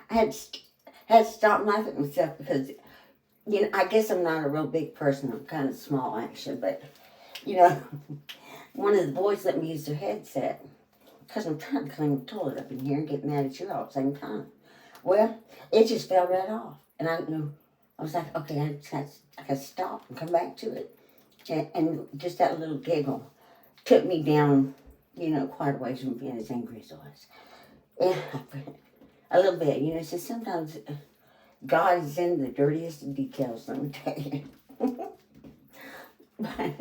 I had to stop laughing at myself because, I guess I'm not a real big person. I'm kind of small, actually. But, you know, one of the boys let me use their headset because I'm trying to clean the toilet up in here and get mad at you all at the same time. Well, it just fell right off. And I didn't know. I was like, okay, I got to stop and come back to it. And just that little giggle took me down, quite a ways from being as angry as I was. Yeah, a little bit. So sometimes God is in the dirtiest of details, let me tell you. But I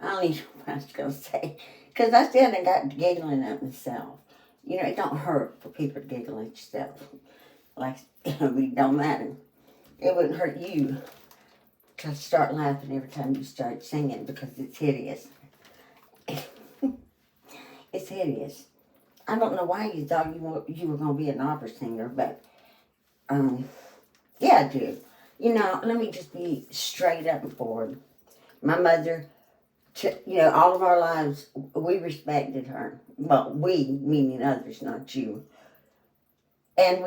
don't even know what I was going to say. Because I still haven't got giggling at myself. It don't hurt for people to giggle at yourself. Like, it don't matter. It wouldn't hurt you to start laughing every time you start singing because it's hideous. It's hideous. I don't know why you thought you were going to be an opera singer, but yeah, I do. Let me just be straight up and forward. My mother, all of our lives, we respected her. Well, we, meaning others, not you. And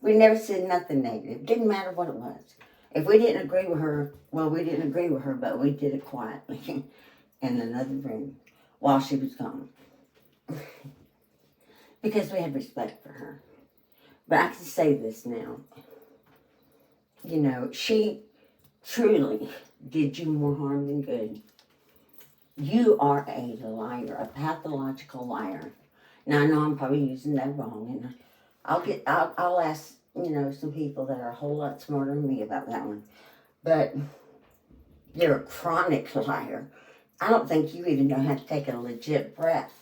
we never said nothing negative. Didn't matter what it was. If we didn't agree with her, well, we didn't agree with her, but we did it quietly in another room while she was gone. Because we had respect for her. But I can say this now. She truly did you more harm than good. You are a liar, a pathological liar. Now, I know I'm probably using that wrong, and I'll ask, some people that are a whole lot smarter than me about that one. But you're a chronic liar. I don't think you even know how to take a legit breath.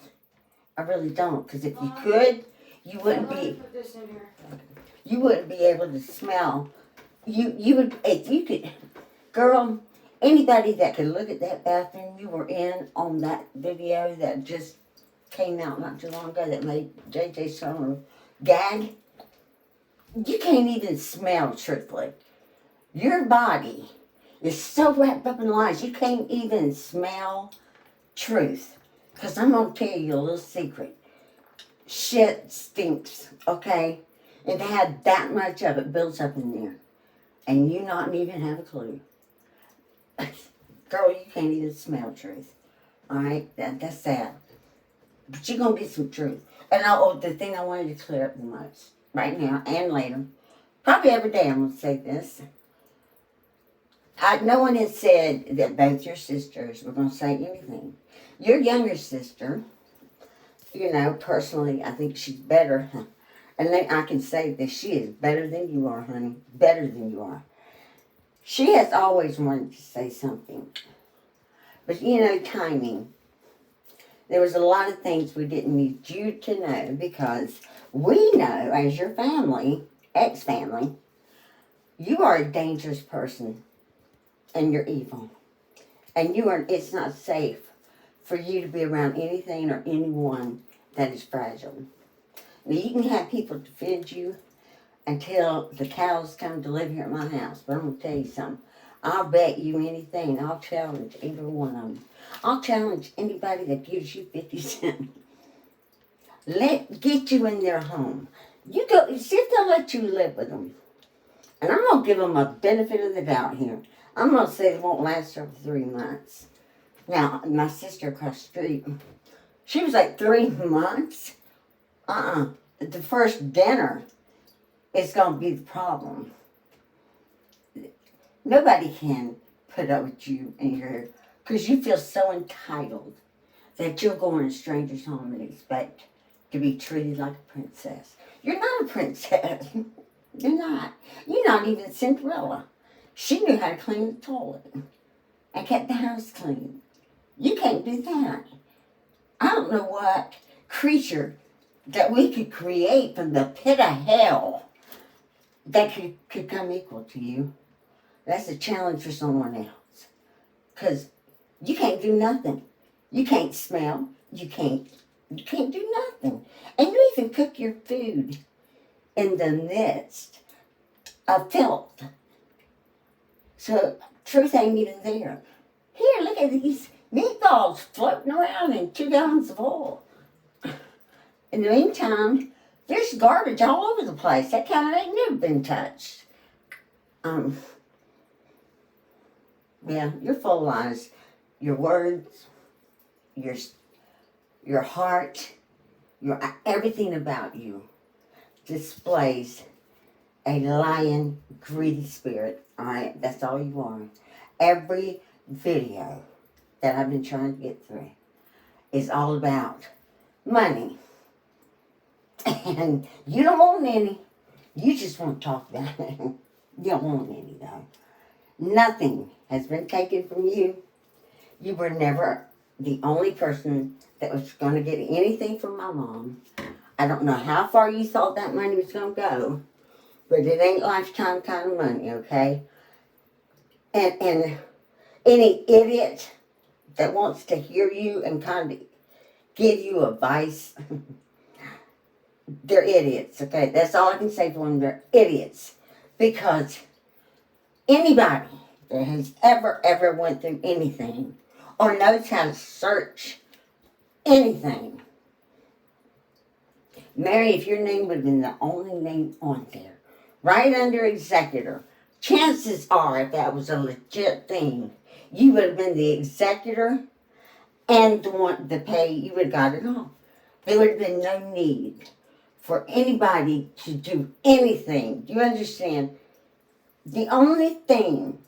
I really don't, because if you could, you wouldn't be. Put this in here. You wouldn't be able to smell. You would, if you could, girl. Anybody that could look at that bathroom you were in on that video that just came out not too long ago that made JJ Summer gag, you can't even smell, truthfully. Your body is so wrapped up in lies, you can't even smell truth. Because I'm going to tell you a little secret. Shit stinks, okay? And to have that much of it built up in there, and you not even have a clue. Girl, you can't even smell truth. All right? That's sad. But you're going to get some truth. And the thing I wanted to clear up the most, right now and later, probably every day I'm going to say this. No one has said that both your sisters were going to say anything. Your younger sister, personally, I think she's better. And I can say that she is better than you are, honey. Better than you are. She has always wanted to say something. But, timing. There was a lot of things we didn't need you to know because we know, as your family, ex-family, you are a dangerous person and you're evil. And it's not safe for you to be around anything or anyone that is fragile. Now, you can have people defend you until the cows come to live here at my house. But I'm going to tell you something. I'll bet you anything. I'll challenge either one of them. I'll challenge anybody that gives you 50 cents. Get you in their home. You go, see if they'll let you live with them. And I'm going to give them a benefit of the doubt here. I'm going to say it won't last over 3 months. Now, my sister across the street, she was like 3 months. The first dinner is going to be the problem. Nobody can put up with you because you feel so entitled that you'll go in a stranger's home and expect to be treated like a princess. You're not a princess. You're not. You're not even Cinderella. She knew how to clean the toilet and kept the house clean. You can't do that. I don't know what creature that we could create from the pit of hell that could come equal to you. That's a challenge for someone else. Because you can't do nothing. You can't smell. You can't do nothing. And you even cook your food in the midst of filth. So truth ain't even there. Here, look at these meatballs floating around in 2 gallons of oil. In the meantime, There's garbage all over the place. That counter ain't never been touched. Yeah, you're full of lies. Your words, your heart, your everything about you displays a lying, greedy spirit. All right, that's all you are. Every video that I've been trying to get through is all about money. And you don't want any. You just want to talk about it. You don't want any, though. Nothing has been taken from you. You were never the only person that was going to get anything from my mom. I don't know how far you thought that money was going to go, but it ain't lifetime kind of money, okay? And any idiot that wants to hear you and kind of give you advice, they're idiots, okay? That's all I can say for them. They're idiots. Because anybody that has ever went through anything or knows how to search anything, Mary, if your name would have been the only name on there, right under executor, chances are, if that was a legit thing, you would have been the executor and the one to pay, you would have got it all. There would have been no need for anybody to do anything. Do you understand? The only thing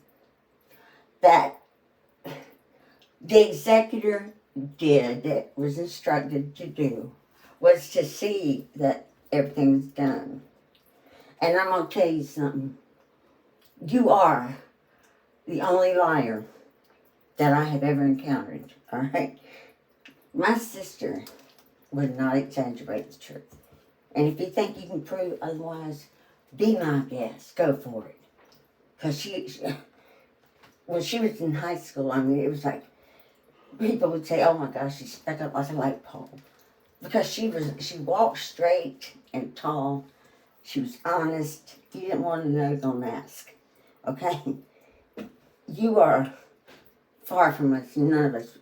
that the executor did, that was instructed to do, was to see that everything was done. And I'm going to tell you something. You are the only liar that I have ever encountered, all right? My sister would not exaggerate the truth. And if you think you can prove otherwise, be my guest. Go for it. Because when she was in high school, I mean, it was like, people would say, oh my gosh, she stuck up like a light pole. Because she walked straight and tall. She was honest. You didn't want to know, don't ask. Okay? You are far from us. None of us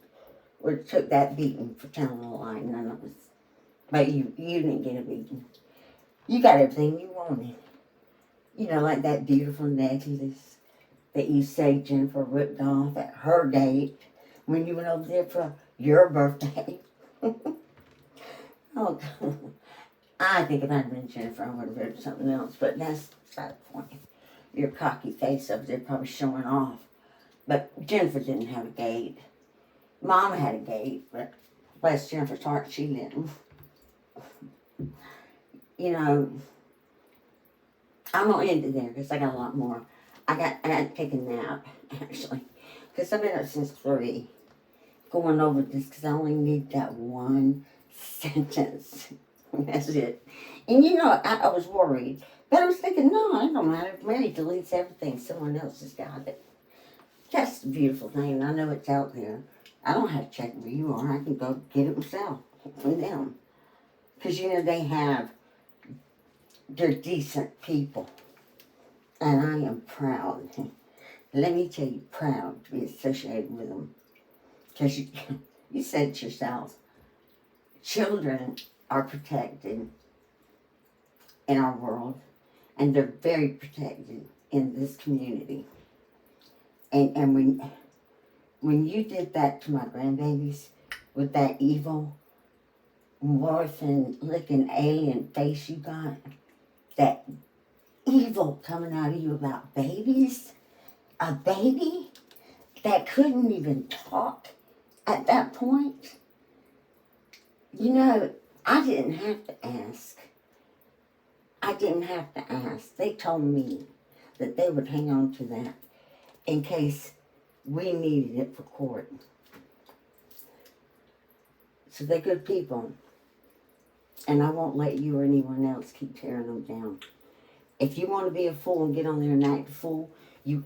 would have took that beating for telling a lie. None of us. But you didn't get a beating. You got everything you wanted. You know, like that beautiful necklace that you say Jennifer ripped off at her date when you went over there for your birthday. Oh, I think if I'd been Jennifer, I would have ripped something else, but that's beside the point. Your cocky face up there probably showing off. But Jennifer didn't have a gate. Mom had a gate, but bless Jennifer's heart, she didn't. You know, I'm going to end it there because I got a lot more. I got to take a nap, actually, because I've been up since 3 going over this because I only need that one sentence. That's it. And you know, I was worried. But I was thinking, no, it don't matter. If Mary deletes everything, someone else has got it. That's the beautiful thing, and I know it's out there. I don't have to check where you are. I can go get it myself from them. Because, you know, they're decent people. And I am proud. Let me tell you, proud to be associated with them. Because you said it yourself. Children are protected in our world. And they're very protected in this community. And when you did that to my grandbabies with that evil, morphing, looking alien face you got, that evil coming out of you about babies, a baby that couldn't even talk at that point, you know, I didn't have to ask. I didn't have to ask. They told me that they would hang on to that in case we needed it for court. So they're good people. And I won't let you or anyone else keep tearing them down. If you want to be a fool and get on there and act a fool,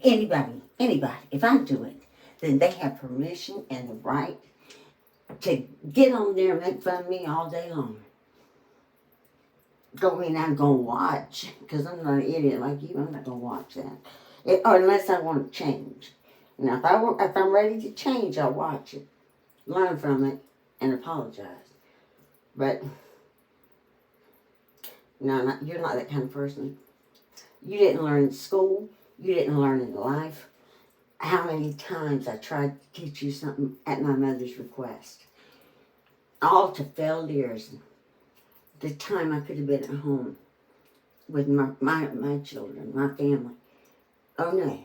anybody, if I do it, then they have permission and the right to get on there and make fun of me all day long. Don't mean I'm going to watch, because I'm not an idiot like you. I'm not going to watch that. Or unless I want to change. Now, if I'm ready to change, I'll watch it, learn from it, and apologize. But No, you're not that kind of person. You didn't learn in school. You didn't learn in life. How many times I tried to teach you something at my mother's request. All to failed ears. The time I could have been at home with my children, my family. Oh no.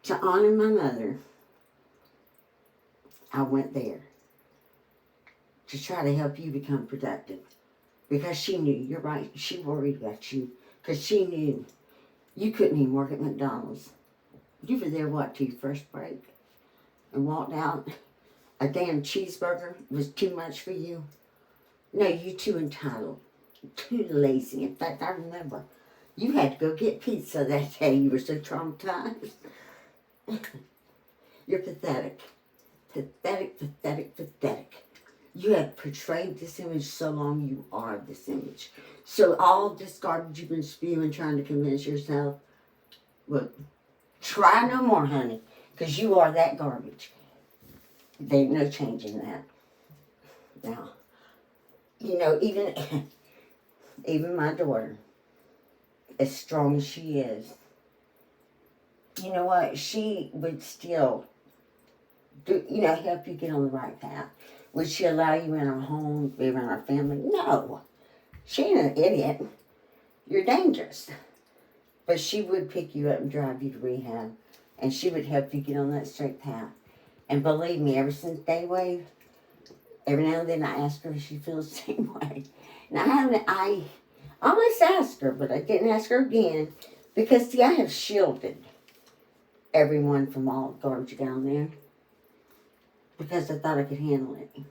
To honor my mother, I went there to try to help you become productive. Because she knew, you're right, she worried about you. Because she knew you couldn't even work at McDonald's. You were there, what, to your first break? And walked out. A damn cheeseburger was too much for you. No, you too entitled. Too lazy. In fact, I remember you had to go get pizza that day. You were so traumatized. You're pathetic. Pathetic, pathetic, pathetic. You have portrayed this image so long you are this image. So all this garbage you've been spewing trying to convince yourself, well, try no more, honey, because you are that garbage. There ain't no change in that. Now, you know, even my daughter, as strong as she is, you know what? She would still do, help you get on the right path. Would she allow you in her home, be around her family? No. She ain't an idiot. You're dangerous. But she would pick you up and drive you to rehab. And she would help you get on that straight path. And believe me, ever since Daywave, every now and then I ask her if she feels the same way. Now I almost asked her, but I didn't ask her again. Because see, I have shielded everyone from all the garbage down there. Because I thought I could handle it.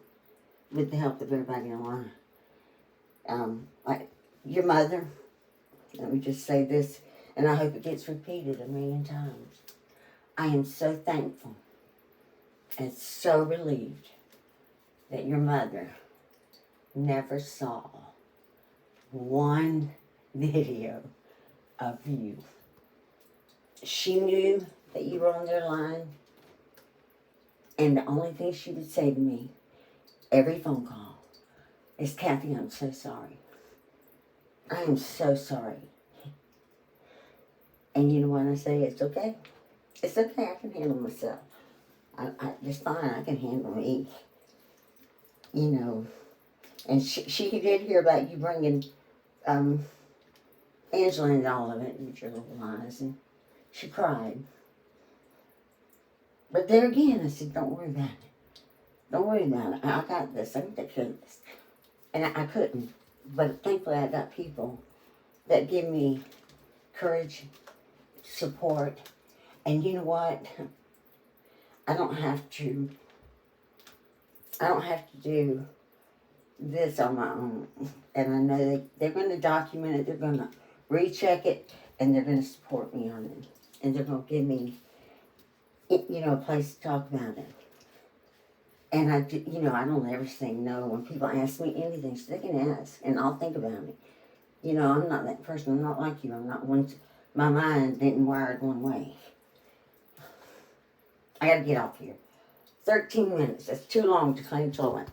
With the help of everybody online. Like your mother, let me just say this, and I hope it gets repeated a million times. I am so thankful and so relieved that your mother never saw one video of you. She knew that you were on their line, and the only thing she would say to me, every phone call, is, Kathy, I'm so sorry. I am so sorry. And you know what I say? It's okay. It's okay. I can handle myself. It's fine. I can handle me. You know. And she did hear about you bringing Angela into all of it, with your little lies, and she cried. But there again, I said, don't worry about it. Don't worry about it. I got this. I can take care of this. And I couldn't. But thankfully, I got people that give me courage, support. And you know what? I don't have to do this on my own. And I know they're going to document it. They're going to recheck it. And they're going to support me on it. And they're going to give me, a place to talk about it. And I don't ever say no when people ask me anything. So they can ask, and I'll think about it. I'm not that person. I'm not like you. I'm not one. My mind didn't wire it one way. I gotta get off here. 13 minutes. That's too long to clean toilet.